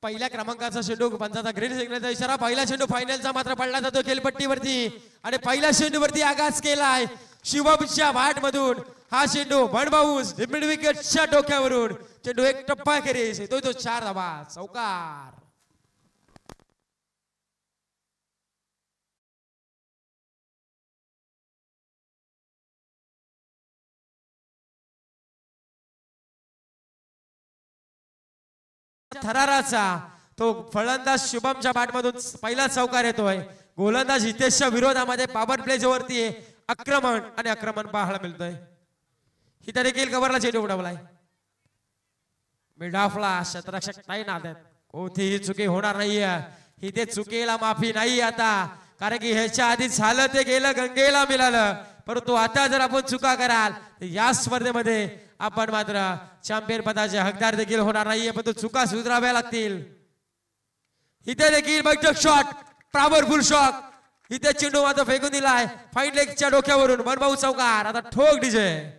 पहिल्या क्रमांकाचा चेंडू पंचाचा ग्रीन सिग्नलचा इशारा. पहिला चेंडू फायनलचा मात्र पडला जातो खेळपट्टीवरती आणि पहिल्या चेंडूवरती आघात केलाय शिवमच्या भाट मधून. हा चेंडू बनबाऊस मिड विकेटच्या डोक्यावरून चेंडू एक टप्पा खेरीस येतोय तो 4 धावा. चौकार. थराराचा तो फलंदाज शुभमच्या बॅटमधून पहिला चौकार येतोय. गोलंदाज हितेशच्या विरोधामध्ये पॉवर प्लेच्या वरती आक्रमण आणि आक्रमण पाहायला मिळतोय. हिथे देखील कव्हरला चेंडू उडवलाय. मिडाफला शतरक्षक नाही नादात. कोणतीही चुकी होणार नाहीये. हिथे चुकीला माफी नाही आता, कारण की ह्याच्या आधी झालं ते गेलं, गंगेला मिळालं. परंतु आता जर आपण चुका कराल तर या स्पर्धेमध्ये आपण मात्र चॅम्पियन पदाचे हकदार देखील होणार नाहीये. पण तो चुका सुधाराव्या लागतील. इथे देखील बैठक शॉट, पॉवरफुल शॉट. इथे चेंडू मात्र फेकून दिलाय फाईन लेगच्या डोक्यावरून. बनभाऊ चौकार. आता ठोक डीजे.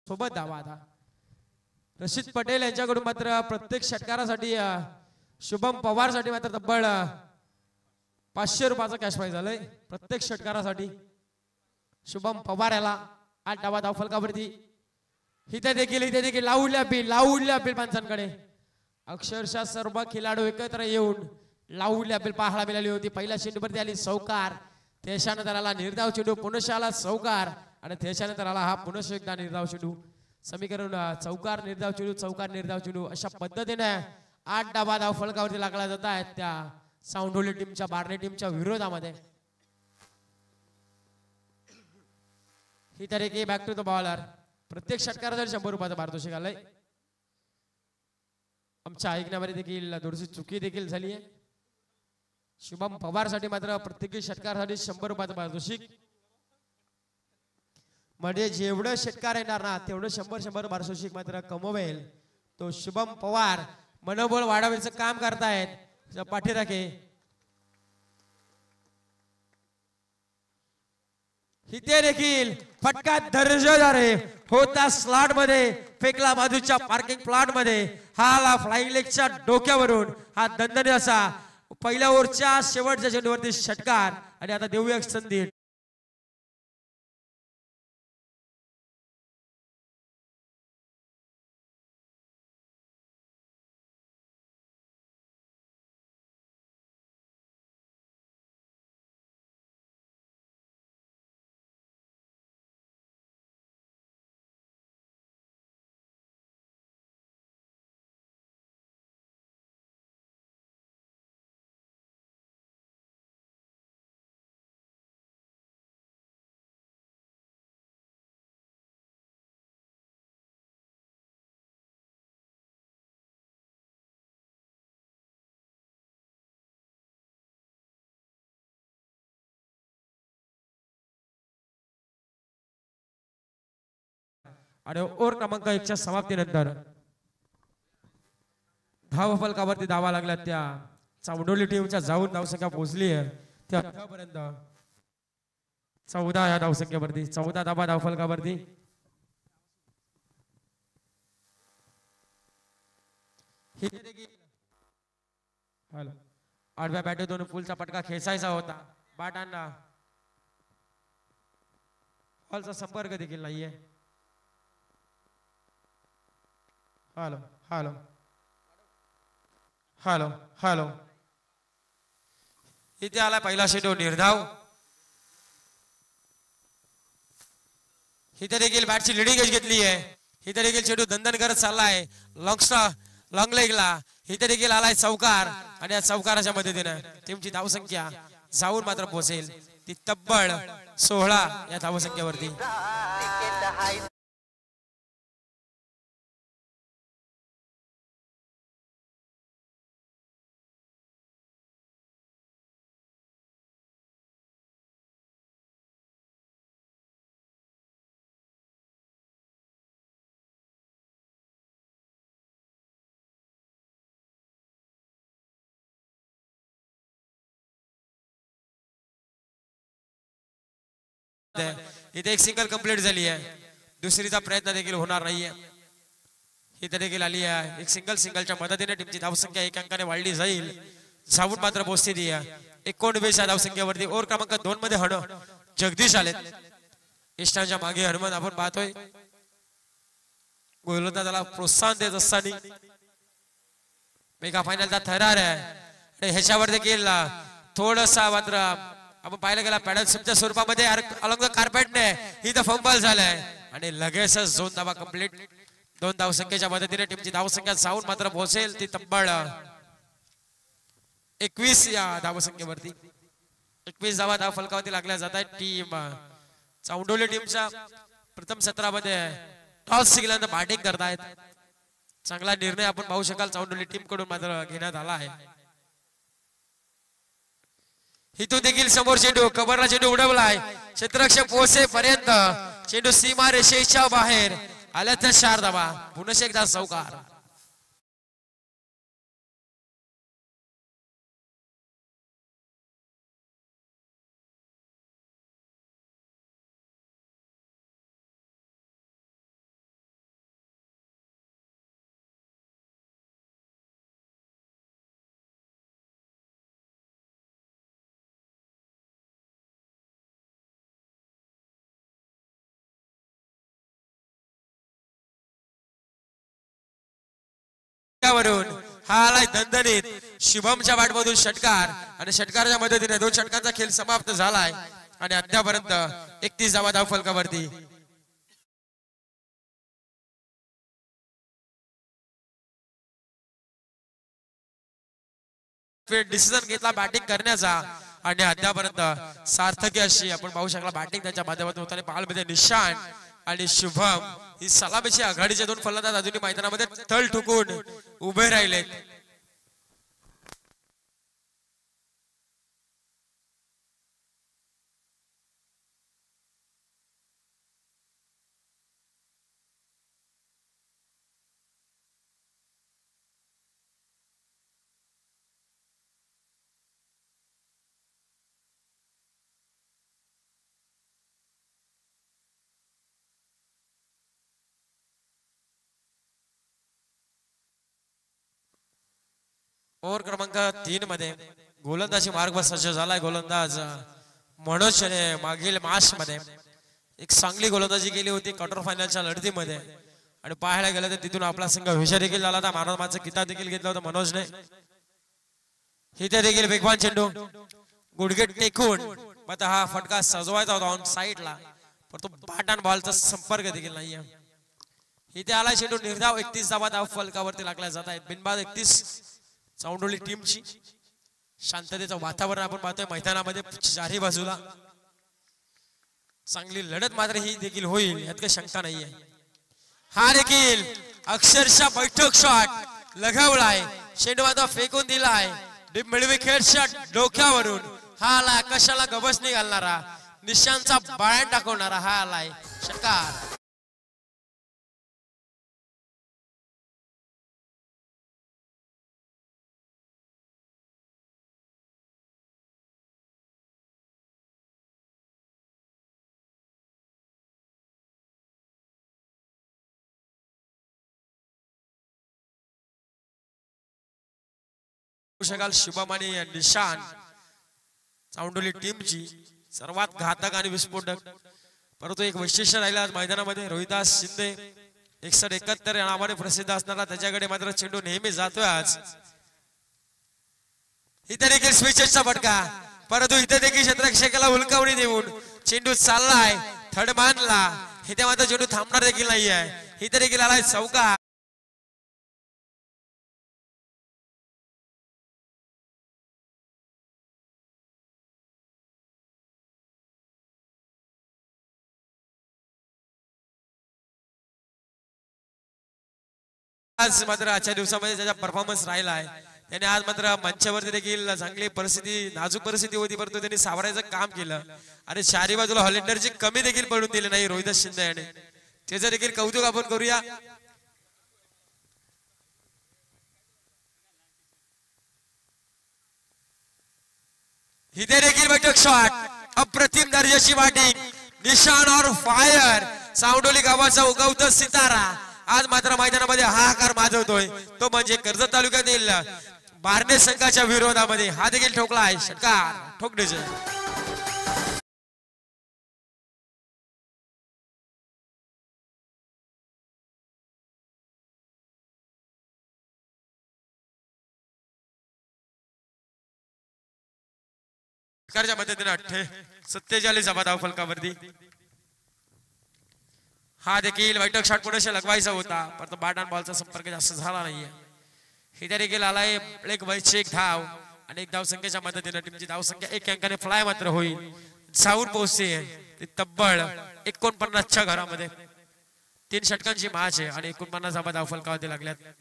सोबत धावा आता रशीद पटेल यांच्याकडून मात्र प्रत्येक षटकारासाठी शुभम पवार साठी मात्र तब्बल 500 रुपयाचा कॅश प्राइज झालंय प्रत्येक षटकारासाठी. शुभम पवार याला 8 धावा धाव फलकावरती. इथे देखील लावूडल्या अपील पंचांकडे. अक्षरशः सर्व खेळाडू एकत्र येऊन लावूडल्या अपील पाहायला मिळाली होती. पहिल्या चेंडूवरती आली चौकार. त्याच्यानंतर आला निर्धाव चेंडू, पुन्हा आला चौकार आणि त्याच्यानंतर आला हा पुन्हा एकदा निर्धाव चेंडू. समीकरण चौकार निर्धाव चेंडू, चौकार निर्धाव चेंडू अशा पद्धतीने 8 धावा धाव फलकावरती लागला जात आहेत त्या साऊंडोली टीमच्या, बार्ने टीमच्या विरोधामध्ये. ही तरीके बॅक टू द बॉलर. प्रत्येक षटकारासाठी 100 रुपयाचा पारितोषिक आलंय. आमच्या ऐकण्यामध्ये देखील थोडीशी चुकी देखील झाली आहे. शुभम पवार साठी मात्र प्रत्येक षटकारासाठी 100 रुपयाचं पारितोषिक. म्हणजे जेवढं षटकार येणार ना तेवढं 100 पारितोषिक मात्र कमवेल तो शुभम पवार. मनोबल वाढवण्याचं काम करतायत पाठीराखे. इथे देखील फटका दर्जेदार होता. स्लॉट मध्ये फेकला बाजूच्या पार्किंग प्लॉट मध्ये. हा फ्लाइंग लेगच्या डोक्यावरून हा दणदणी असा पहिल्या ओव्हरच्या शेवटच्या चेंडूवरती षटकार. आणि आता देऊया संधी. आणि ओव्हर क्रमांक 1 च्या समाप्तीनंतर धाव फलकावरती धावा लागल्या त्या चावडोली टीमच्या जाऊन धावसंख्या पोहोचली आहे त्या आतापर्यंत 14 या धावसंख्येवरती. 14 धावा धाव फलकावरती. आडव्या बॅटरीतून फुलचा पटका खेचायचा होता. बाटांना बॉलचा संपर्क देखील नाहीये. Hello hello hello hello. इथे आला पहिला चेंडू निर्धाव. इथे देखील बॅटची लिडिंग एज घेतली आहे. इथे देखील चेंडू दंदन करत चाललाय लॉंग लेगला. इथे देखील आलाय चौकार आणि या चौकाराच्या मदतीने टीमची धावसंख्या जाऊन मात्र पोहोचेल ती तब्बल 16 या धावसंख्येवरती. इथे एक सिंगल कंप्लीट झाली आहे, दुसरीचा प्रयत्न देखील होणार नाहीये. इथे देखील आली आहे एक सिंगलच्या मदतीने टीमची धावसंख्या 1 अंकाने वाढली जाईल. जाऊन मात्र पोहोचते ती 19 या धावसंख्येवरती. ओव्हर क्रमांक 2 मध्ये जगदीश आले. इष्टांच्या मागे हनुमान आपण पाहतोय. गोलंदाजाला प्रोत्साहन देत असताना मेगा फायनलचा थरार आहे. ह्याच्यावर देखील थोडसा मात्र आपण पाहिलं गेला पॅडल स्लिपच्या स्वरूपामध्ये अलंग कार्पेटने इथं फंबल झालाय आणि लगेचच 2 धावा कंप्लीट. 2 धावसंख्येच्या मदतीने टीमची धावसंख्या जाऊन मात्र पोहोचेल ती तब्बल 21 या धावसंख्येवरती. 21 धावा धाव फलकावरती लागल्या जात आहेत. टीम चांडोली टीमच्या प्रथम सत्रामध्ये टॉस जिंकल्यानंतर बॅटिंग करतायत. चांगला निर्णय आपण पाहू शकाल चांडोली टीम कडून मात्र घेण्यात आला आहे. इथून देखील समोर चेंडू कबरला चेंडू उडवलाय. क्षेत्ररक्षक पोहोचेपर्यंत चेंडू सीमा रेषेच्या बाहेर आल्या तर 4 धावा. पुन्हा एकदा चौकार. वरून हा आलाय दणदणीत शुभमच्या बॅटमधून षटकार आणि षटकाराच्या मदतीने 2 षटकांचा खेळ समाप्त झालाय आणि अद्यापर्यंत 31 धावा धाव फलकावरती. डिसिजन घेतला बॅटिंग करण्याचा आणि अद्यापर्यंत सार्थकी अशी आपण पाहू शकला बॅटिंग त्यांच्या माध्यमातून होताना. पालमध्ये निशान आणि शुभम ही सलामीची आघाडीचे 2 फलंदाज अजूनही मैदानामध्ये तळ ठोकून उभे राहिलेत. ओव्हर क्रमांक 3 मध्ये गोलंदाजी मार्ग सज्ज झालाय. गोलंदाज मनोज मागील मार्च मध्ये एक चांगली गोलंदाजी केली होती क्वार्टर फायनलच्या लढतीमध्ये आणि पाहायला गेलं तर तिथून आपला संघ विजय देखील झाला होता. महाराजांचा किताब देखील घेतला होता मनोजने. इथे देखील वेगवान चेंडू गुडघे टेकून आता हा फटका सजवायचा होता ऑन साइडला पण तो बॅट आणि बॉलचा संपर्क देखील नाहीये. इथे आला चेंडू निर्धाव 31 धावा धाव फलकावरती लागल्या जात आहेत. बिनबाद 31 चांडोली टीमची. शांततेचं वातावरण आपण पाहतोय मैदानामध्ये चारही बाजूला. चांगली लढत मात्र ही देखील होईल यात काही शंका नाहीये. हा देखील अक्षरशः बैठक शॉट लगावलाय. चेंडू आता फेकून दिलाय. डीप मिडवी खेळ शॉट डोक्यावरून. हा आला आकाशाला गबसणी घालणारा निशांचा बाळ्या टाकवणारा हा आलाय षटकार. शकाल शुभम आणि निशान चांडोली टीमची सर्वात घातक आणि विस्फोटक परंतु एक वैशिष्ट्य राहिलं आज मैदानामध्ये. रोहिदास शिंदे 61-71 या नावाने प्रसिद्ध असणारा त्याच्याकडे मात्र चेंडू नेहमी जातोय. आज इथे देखील स्विचचा फटका परंतु इथे देखील क्षेत्ररक्षकाला हुलकावणी देऊन चेंडू चाललाय थडमानला. इथे मात्र चेंडू थांबणार देखील नाहीये. इथे देखील आलाय चौकार. आज मात्र आजच्या दिवसामध्ये त्याचा परफॉर्मन्स राहिला आहे. त्याने आज मात्र मंचावरती देखील चांगली परिस्थिती नाजूक परिस्थिती होती परंतु त्यांनी सावरायचं काम केलं आणि चारी बाजूला हॉलेंडरची कमी देखील पडून दिली नाही रोहिदास शिंदे याने. त्याचं देखील कौतुक आपण करूया. इथे देखील बैठक शॉट अप्रतिम दर्जाची बॅटिंग निशान और फायर सावडोली गावाचा उगवता सितारा आज मात्र मैदानामध्ये हाहाकार माजवतोय तो म्हणजे कर्जत तालुक्यातील बारणे संघाच्या विरोधामध्ये हा देखील ठोकला आहे षटकार ठोकण्याचे षटकारच्या मदतीने 47 धावा फलकावरती हा देखील वाईटक शॉट पुढे लगवायचा होता परंतु बॅट अँड बॉलचा संपर्क जास्त झाला नाहीये इथे देखील आलाय एक वैश्विक धाव आणि एक धाव संख्येच्या मदतीने टीमची धाव संख्या 1 अंकाने फ्लाय मात्र होईल जाऊन पोहोचते तब्बल 49च्या घरामध्ये 3 षटकांची मॅच आहे आणि 49 धावा धाव फलकावरती लागल्यात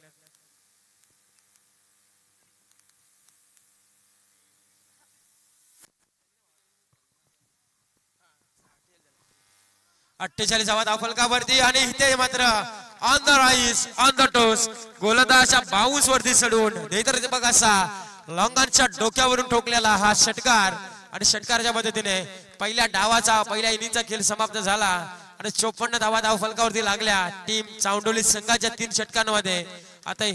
48 धावा फलकावरती आणि इथे मात्र on the rise on the toes गोलंदाजाच्या बाउन्स वरती चढून नाहीतर बघ असा लॉंगांच्या डोक्यावरून ठोकलेला हा षटकार आणि षटकाराच्या मदतीने पहिल्या डावाचा पहिल्या इनिंगचा खेळ समाप्त झाला आणि 54 धावा फलकावरती लागल्या टीम चावंडोली संघाच्या 3 षटकांमध्ये आता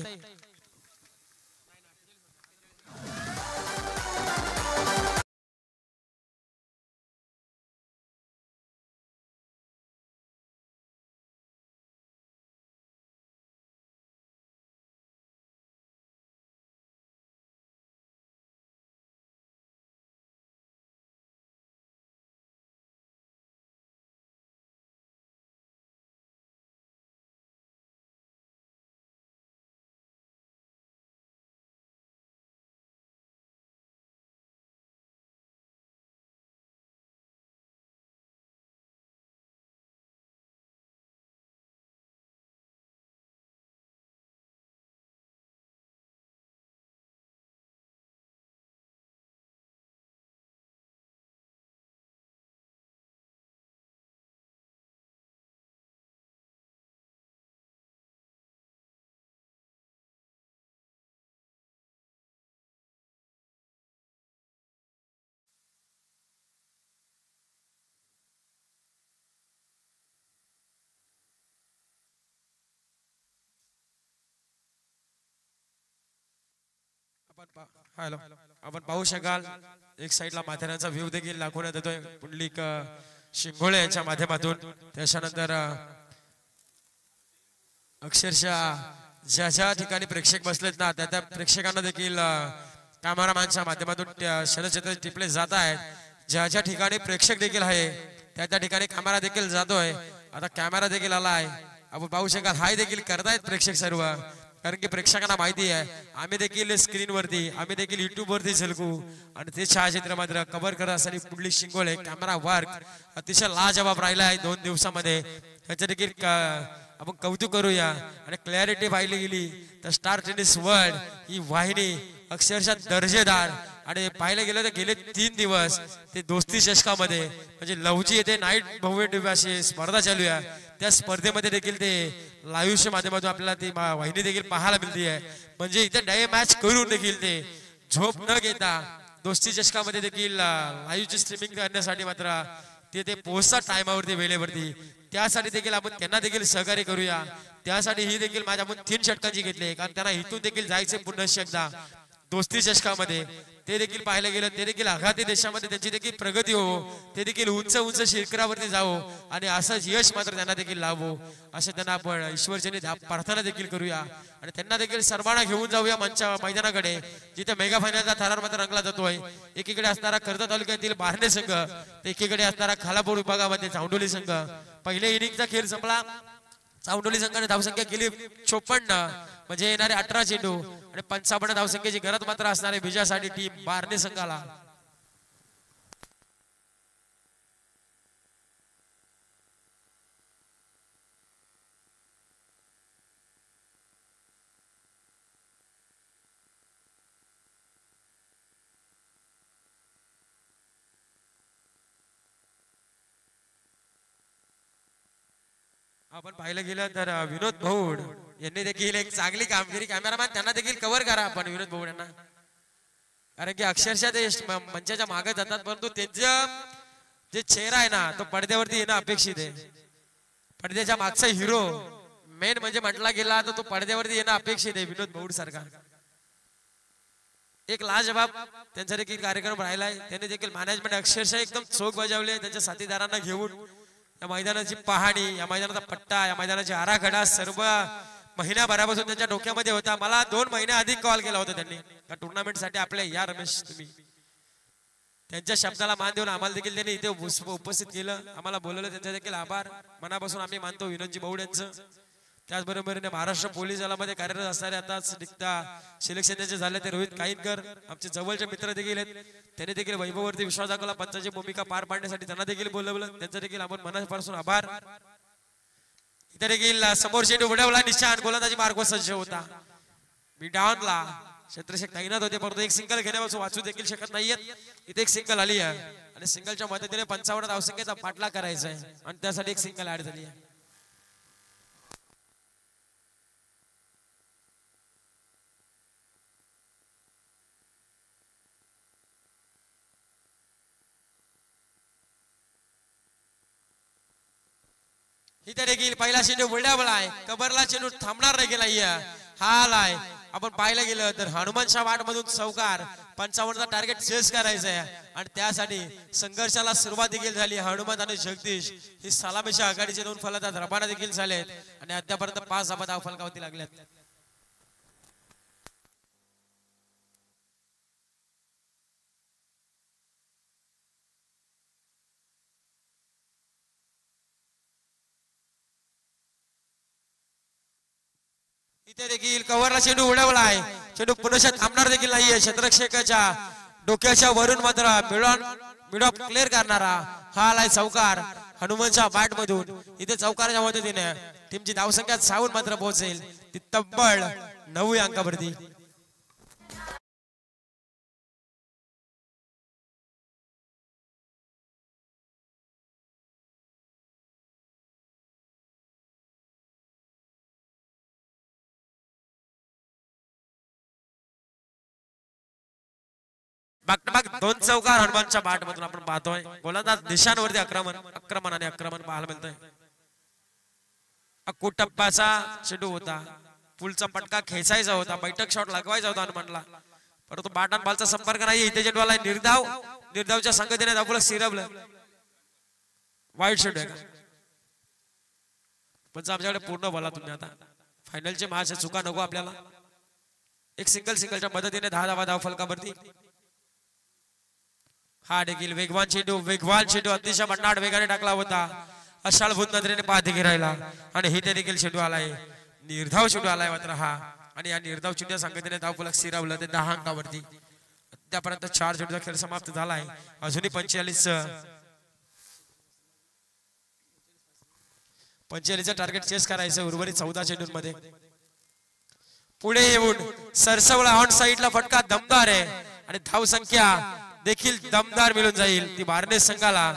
हॅलो आपण पाहू शकाल एक साइडला माथेरानचा व्ह्यू देखील दाखवण्यात येतोय पुंडलिक शिंगोळे यांच्या माध्यमातून त्याच्यानंतर अक्षरशः ज्या ज्या ठिकाणी प्रेक्षक बसलेत ना त्या प्रेक्षकांना देखील कॅमेरामॅनच्या माध्यमातून शरदचित्र टिपले जात आहेत ज्या ज्या ठिकाणी प्रेक्षक देखील आहे त्या ठिकाणी कॅमेरा देखील जातोय आता कॅमेरा देखील आलाय आपण पाहू शकाल हाय देखील करतायत प्रेक्षक सर्व कारण की प्रेक्षकांना माहिती आहे आम्ही देखील स्क्रीन वरती आम्ही देखील युट्यूब वरती झलकू आणि ते छायाचित्र मात्र कव्हर करत असताना पुंडलिक शिंगोळे कॅमेरा वर्क अतिशय लाजवाब राहिला आहे 2 दिवसामध्ये त्याचे देखील आपण कौतुक करूया आणि क्लॅरिटी पाहिली गेली तर स्टार टेनिस वर्ल्ड ही वाहिनी अक्षरशः दर्जेदार आणि पाहिलं गेलं तर गेले 3 दिवस ते दोस्ती चषकामध्ये म्हणजे लवजी येथे नाईट भव्य अशी स्पर्धा चालू आहे त्या स्पर्धेमध्ये देखील ते लाईव्हच्या माध्यमातून आपल्याला ती वाहिनी देखील पाहायला मिळते आहे म्हणजे इथे डे मॅच करून देखील ते झोप न घेता दोस्ती चषकामध्ये देखील लाईव्हची स्ट्रीमिंग करण्यासाठी मात्र ते पोहोचतात टायमावरती वेळेवरती त्यासाठी देखील आपण त्यांना देखील सहकार्य करूया त्यासाठी ही देखील माझ्या आपण 3 षटकांची घेतली कारण त्यांना इथून देखील जायचे पुन्हा एकदा दोस्ती चषकामध्ये ते देखील पाहायला गेलं ते देखील आघाती देशामध्ये त्यांची देखील प्रगती हो ते देखील उंच उंच शिखरावरती जावो आणि असंच यश मात्र त्यांना देखील लाभो असं त्यांना आपण ईश्वरचरणी प्रार्थना देखील करूया आणि त्यांना देखील सर्वांना घेऊन जाऊया मंचा मैदानाकडे जिथे मेगा फायनलचा थरार मात्र रंगला जातोय एकीकडे असणारा कर्जत तालुक्यातील बारणे संघ तर एकीकडे असणारा खालापूर विभागामध्ये चावंडोली संघ पहिले इनिंगचा खेळ संपला चावंडोली संघाने धावसंख्या केली 54 म्हणजे येणारे 18 चेंडू आणि 55 धावसंख्येची गरज मात्र असणारे विजयासाठी टीम बारणे संघाला आपण पाहिलं गेलं तर विनोद भौड यांनी देखील एक चांगली कामगिरी कॅमेरामॅन त्यांना देखील कव्हर करा आपण विनोद भौड यांना कारण की अक्षरशः ते मंचाच्या मागे जातात परंतु त्यांचं जे चेहरा आहे ना तो पडद्यावरती येणं अपेक्षित आहे. पडद्याच्या मागचा हिरो मेन म्हणजे म्हटला गेला तर तो पडद्यावरती येणं अपेक्षित आहे. विनोद भाऊड सारखा एक लाजवाब त्यांचा देखील कार्यक्रम राहिलाय. त्यांनी देखील मॅनेजमेंट अक्षरशः एकदम चोख बजावले. त्यांच्या साथीदारांना घेऊन या मैदानाची पाहणी, या मैदानाचा पट्टा, या मैदानाची आराखडा सर्व महिन्याभरापासून त्यांच्या डोक्यामध्ये होता. मला 2 महिन्या आधी कॉल केला होता त्यांनी या टुर्नामेंट साठी आपल्या या रमेश तुम्ही. त्यांच्या शब्दाला मान देऊन आम्हाला देखील त्यांनी इथे उपस्थित केलं, आम्हाला बोलवलं. त्यांचा देखील आभार मनापासून आम्ही मानतो विनोदजी भाऊड यांचं. त्याचबरोबर महाराष्ट्र पोलीस दलामध्ये कार्यरत असणारे आताच निघता सिलेक्शन त्यांचे झाले ते रोहित काईनकर आमचे जवळचे मित्र देखील आहेत. त्यांनी देखील वैभववरती विश्वास दाखवला. पंचाची भूमिका पार पाडण्यासाठी त्यांना देखील बोलवलं. त्यांचा देखील आपण मनापासून आभार. इथे देखील समोरचे उडवला निशाण गोलंदाजी मार्ग सज्ज होता. मी डाऊनला क्षेत्रशेख तैनात होते परंतु एक सिंगल घेण्यापासून वाचू देखील शकत नाहीयेत. इथे एक सिंगल आली आहे आणि सिंगलच्या मदतीने 55 धावसंख्येचा पाठलाग करायचा आहे आणि त्यासाठी एक सिंगल ऍड झाली आहे. इथे देखील पहिला चेंडू बुलढाणा आहे. कबरला चेंडू थांबणार नाही गेला. हा आलाय आपण पाहायला गेलं तर हनुमानच्या वाट मधून चौकार 55चा टार्गेट चेस करायचा आहे आणि त्यासाठी संघर्षाला सुरुवात देखील झाली. हनुमान आणि जगदीश ही सलामीच्या आघाडीचे 2 फलंदाज रबाना देखील झालेत आणि अद्यापर्यंत 5 धावा फलकावरती लागल्यात. इथे देखील कव्हरला चेंडू उडवला आहे. चेंडू पुन्हा थांबणार देखील नाहीये. क्षेत्रक्षकाच्या डोक्याच्या वरून मात्र मिडॉप क्लिअर करणारा हा आलाय चौकार हनुमानच्या बॅट मधून. इथे चौकाराच्या मदतीने टीमची धावसंख्या 6 मात्र पोहोचेल ती तब्बल 9 अंकावरती. बाग 2 चौकार हनुमानच्या बाट मधून आपण पाहतोय. गोलंदाज निशांवरती आक्रमण पाहायला मिळतंय. टप्प्याचा चेंडू होता. पुलचा पटका खेचायचा होता. बैठक शॉट लगवायचा होता हनुमानला परंतु बाटान बॉलचा संपर्क नाही. इथे चेंडूला निर्धावच्या संगतीने दाखवलं सिरवलं. वाईट चेंडू आहे पण आमच्याकडे पूर्ण बोला तुम्ही. आता फायनलचे मॅच चुका नको आपल्याला. एक सिंगलच्या मदतीने 10 धावा फलकावरती. हा देखील वेगवान चेंडू अतिशय भन्नाट वेगाने टाकला होता. अशाळभूत नजरेने पाहते राहिला आणि हिथे देखील चेंडू आलाय. निर्धाव चेंडू आलाय मात्र हा आणि या निर्धाव चेंडूच्या संगतीने धावफलक स्थिरावलं ते 10 अंकावरती. त्यापर्यंत 4 चेंडूचा खेळ समाप्त झालाय. अजूनही 45चं टार्गेट चेस करायचं उर्वरित 14 चेंडूंमध्ये. पुढे येऊन सरसवला ऑन साइडला फटका दमदार आहे आणि धावसंख्या देखील दमदार मिळून जाईल ती बारणे संघाला.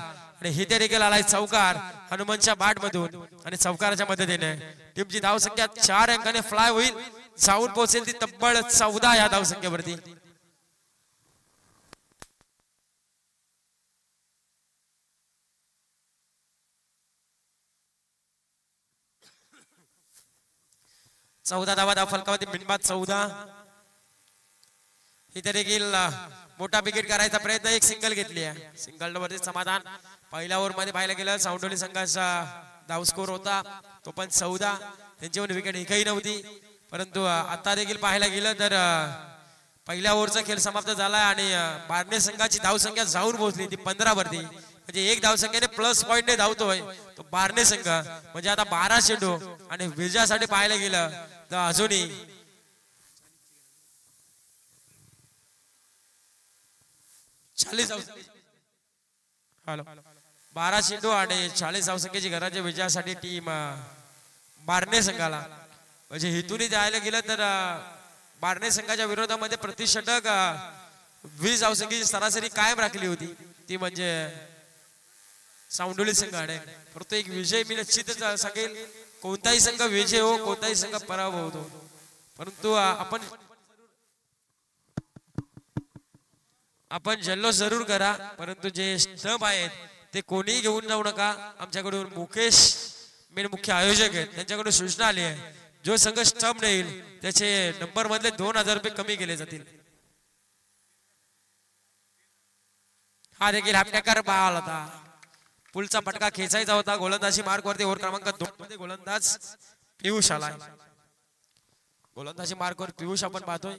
आणि हिथे देखील आलाय चौकार हनुमानच्या बाट मधून आणि चौकाराच्या मदतीने टीमची धावसंख्या 4 अंकाने फ्लाय होईल. जाऊन पोहोचेल ती तब्बल 14 या धावसंख्येवरती. चौदा धावा फलकावरती बिनबाद 14. इथे देखील मोठा विकेट करायचा प्रयत्न. एक सिंगल घेतली आहे. सिंगल वरती समाधान. पहिल्या ओव्हर मध्ये पाहायला गेलं सावंडोली संघाचा धाव स्कोर होता तो पण 14. त्यांच्यावर विकेट एकही नव्हती परंतु आता देखील पाहायला गेलं तर पहिल्या ओव्हरचा खेळ समाप्त झाला आणि बारणे संघाची धावसंख्या जाऊन पोहोचली ती 15 वरती. म्हणजे एक धावसंख्येने प्लस पॉइंटने धावतोय तो बारणे संघ. म्हणजे आता 12 चेंडू आणि विजयासाठी पाहायला गेलं तर अजूनही 12 चेंडू आणि 40 धावसंख्येची घराच्या विजयासाठी टीम बारणे संघाला. म्हणजे हेतून जायला गेलं तर बारणे संघाच्या विरोधामध्ये प्रतिषटक 20 धावसंख्येची सरासरी कायम राखली होती ती म्हणजे सावंडोली संघाने. परंतु एक विजय मी निश्चितच सांगेल. कोणताही संघ विजय हो कोणताही संघ पराभव होतो परंतु आपण जल्लोष जरूर करा परंतु जे स्टंप आहेत ते कोणीही घेऊन जाऊ नका. आमच्याकडून मुकेश मेन मुख्य आयोजक आहेत, त्यांच्याकडून सूचना आली आहे, जो संघ स्टंप नेईल त्याचे नंबर मधले 2000 रुपये कमी केले जातील. हा देखील हॅपटॅकर बाल होता. पुलचा फटका खेचायचा होता. गोलंदाजी मार्क वरती ओव्हर क्रमांक 2 मध्ये गोलंदाज पियुष आलाय. गोलंदाजी मार्क वर पियुष आपण पाहतोय.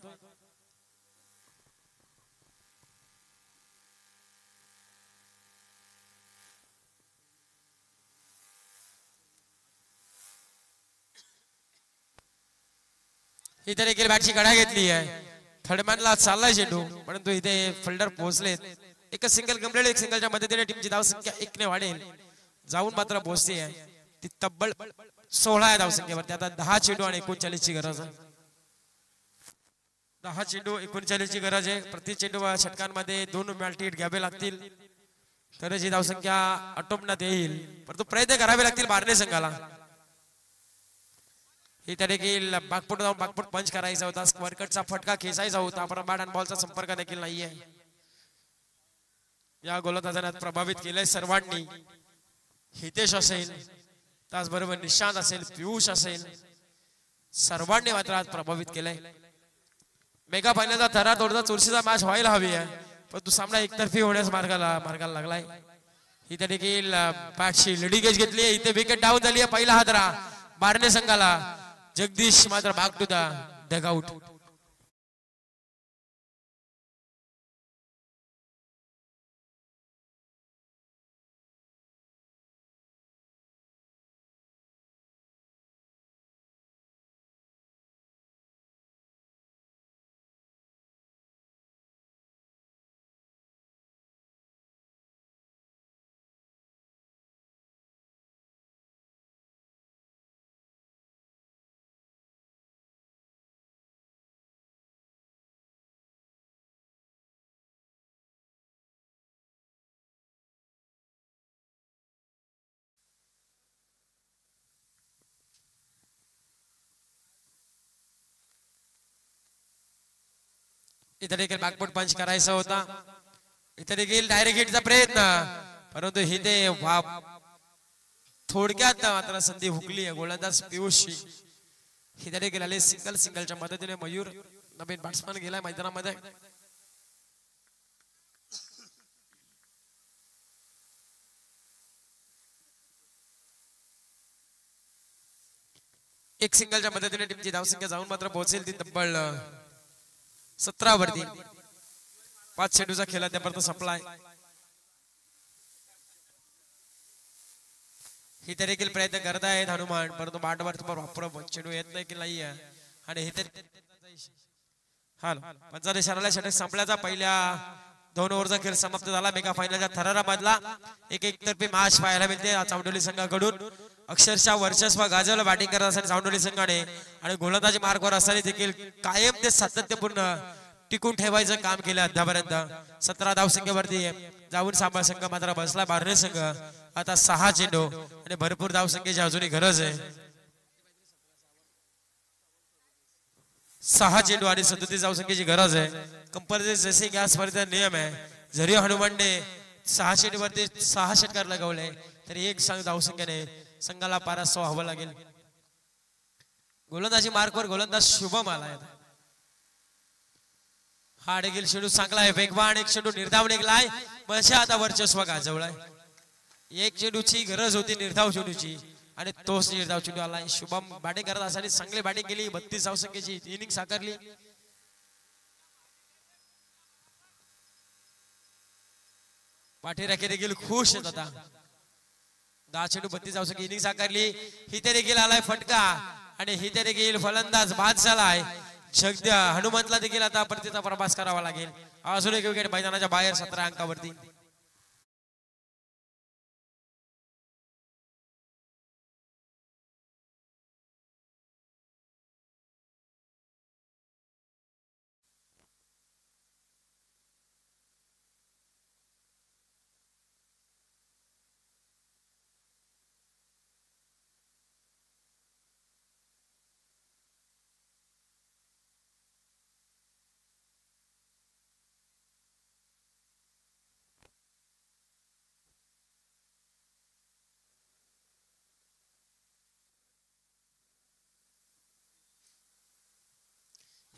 इथे देखील बॅटची गडा घेतली आहे. थर्डमॅनला चाललाय चेंडू, परंतु इथे फिल्डर पोहोचलेत. एकच सिंगल कंप्लीट. एक सिंगलच्या मदतीने टीमची धावसंख्या 1 ने वाढेल. जाऊन मात्र पोहोचते आहे ती तब्बल 16 आहे धावसंख्येवरती. आता 10 चेंडू आणि 39 ची गरज आहे. 10 चेंडू 39 ची गरज आहे. प्रति चेंडू षटकांमध्ये 2 मॅल्टी हिट घ्यावे लागतील तरच ही धावसंख्या आटोपण्यात येईल. परंतु प्रयत्न करावे लागतील बारणे संघाला. ही त्या देखील बागपूट जाऊन बागपूट पंच करायचा होता. स्क्वेअरकटचा फटका खेचायचा होता, पण बॅट आणि बॉलचा संपर्क देखील नाहीये. या गोलंदाजाने प्रभावित केलंय सर्वांनी. हितेश असेल, त्याचबरोबर निशांत असेल, पियुष असेल, सर्वांनी मात्र आज प्रभावित केलंय. मेगा फायनलचा थरार तोडता चुरशीचा मॅच व्हायला हवी आहे, परंतु सामना एकतर्फी होण्यास मार्गाला लागलाय. ही त्या देखील बॅटची लीडिंग एज घेतली. इथे विकेट डाऊन झाली आहे. पहिला हादरा बारणे संघाला. जगदीश मात्र बॅक टू द डगआउट. इथे देखील बॅकफूट पंच करायचा होता. इथे देखील डायरेक्ट हिटचा प्रयत्न, परंतु ही ते थोडक्यात मात्र संधी हुकली आहे गोलंदाज पियुषची. ही देखील आले सिंगलच्या मदतीने. मयूर नवीन बॅट्समॅन गेलाय मैदानामध्ये. एक सिंगलच्या मदतीने टीमची धावसंख्या जाऊन मात्र पोहोचेल ती तब्बल 17 वरती. 5 चेंडूचा खेळ त्यापर्यंत संपलाय. ही देखील प्रयत्न करत आहेत हनुमान, परंतु मांडवर वापर चेंडू येत नाही की नाही. आणि हे पंचायत शहराला षटक संपल्याचा पहिल्या 2 ओव्हरचा खेळ समाप्त झाला. मेगा फायनलच्या थरारामधला एक तर्फी मॅच पाहायला मिळते चावडोली संघाकडून. अक्षरशः वर्चस्व गाजवलं बॅटिंग करत असताना चावडोली संघाने, आणि गोलंदाजी मार्गावर असताना देखील कायम ते सातत्यपूर्ण टिकून ठेवायचं काम केलं आतापर्यंत. 17 धावसंख्येवरती जाऊन सांभाळ संघ मात्र बसला बारणे संघ. आता 6 चेंडू आणि भरपूर धावसंख्येची अजूनही गरज आहे. 6 चेंडू आणि 37 धावसंख्येची गरज आहे. कंपल्सरी जसे गॅस स्पर्धेचा नियम आहे, जरी हनुमानने 6 चेंडूवरती 6 षटकार लगावले तरी एक धावसंख्येने संघाला पारास व्हावं लागेल. गोलंदाजी मार्कवर गोलंदाज शुभम आलाय. हा देखील चेंडू चांगला आहे, वेगवान. एक चेंडू निर्धाव निघलाय. म्हणजे आता वर्चस्व गाजवलाय. एक चेंडूची गरज होती निर्धाव चेंडूची, आणि तोच निर्धाव चेंडू आलाय. शुभम बॅटिंग करत असताना चांगली बॅटिंग केली. 32 धावसंख्येची इनिंग साकारली. पाठीराखे देखील खुश आहेत. आता 10 चेंडू 32 धावसंख्या इनिंग साकारली. हिते देखील आलाय फटका, आणि हिते देखील फलंदाज बाद झालाय. हनुमंतला देखील आता परतीचा प्रवास करावा लागेल. अजून एक विकेट मैदानाच्या बाहेर 17 अंकावरती.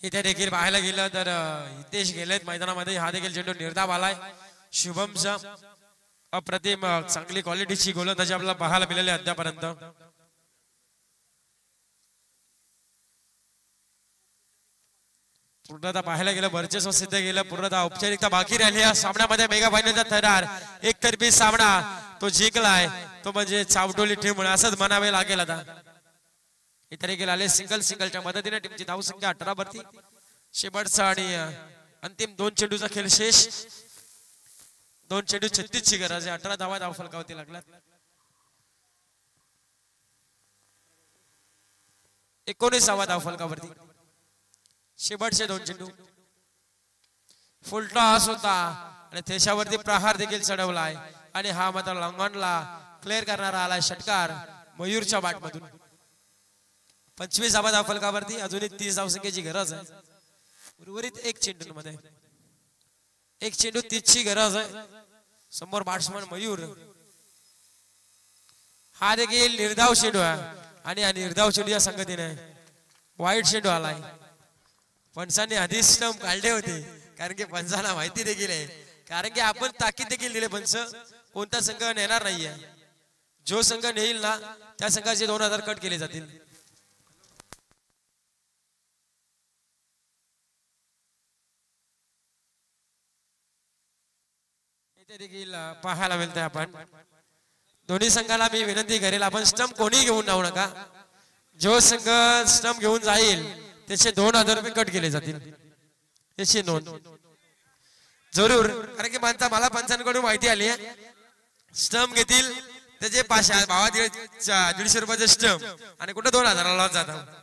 इथे देखील पाहायला गेलं तर हितेश गेलेत मैदानामध्ये. हा देखील चेंडू निर्धाव आलाय. शुभमचा अप्रतिम चांगली क्वालिटीची गोलंदाजी आपल्याला पाहायला मिळाली अद्यापर्यंत. पूर्णतः पाहायला गेलं वर्चस्व सिद्ध केलं. पूर्णतः औपचारिकता बाकी राहिली या सामन्यामध्ये. मेगा फायनलचा थरार एकतर्फी सामना तो जिंकलाय तो म्हणजे चावटोली टीम असंच म्हणावे लागेल. आता इथे देखील आले सिंगलच्या मदतीने टीमची धावसंख्या 18 वरती. शेवटचा आणि अंतिम 2 चेंडूचा खेळ शेष. 2 चेंडू 36 ची गरज आहे. 18 धावा धाव फलकावरती लागल्यात. 19 धाव फलकावरती. शेवटचे 2 चेंडू. फुल टॉस होता आणि त्याच्यावरती प्रहार देखील चढवलाय आणि हा मात्र लॉंगॉनला क्लिअर करणारा आलाय षटकार मयूरच्या बॅटमधून. 25 धाव फलकावरती. अजूनही 30 धावसंख्येची गरज आहे. उर्वरित 1 चेंडू मध्ये 1 चेंडू 30 ची गरज आहे. समोर बॅट्समन मयूर. हा देखील निर्धाव चेंडू आहे आणि या निर्धाव चेंडूच्या संगतीने वाईट चेंडू आलाय. पंचांनी आधीच स्टंप काढले होते कारण की पंचांना माहिती देखील आहे. कारण की आपण ताकीद देखील दिले पंच कोणता संघ नेणार नाहीये. जो संघ नेईल ना त्या संघाचे 2000 कट केले जातील. इथे देखील पाहायला मिळते. आपण दोन्ही संघाला मी विनंती करेल आपण स्टंप कोणी घेऊन जाऊ नका. जो संघ स्टंप घेऊन जाईल त्याचे 2000 रुपये कट केले जातील. याची नोंद जरूर. कारण की मला पंचांकडून माहिती आली आहे स्टंप घेतील त्याचे 500 150 रुपयाचे स्टंप आणि कुठे 2000 ला जातात.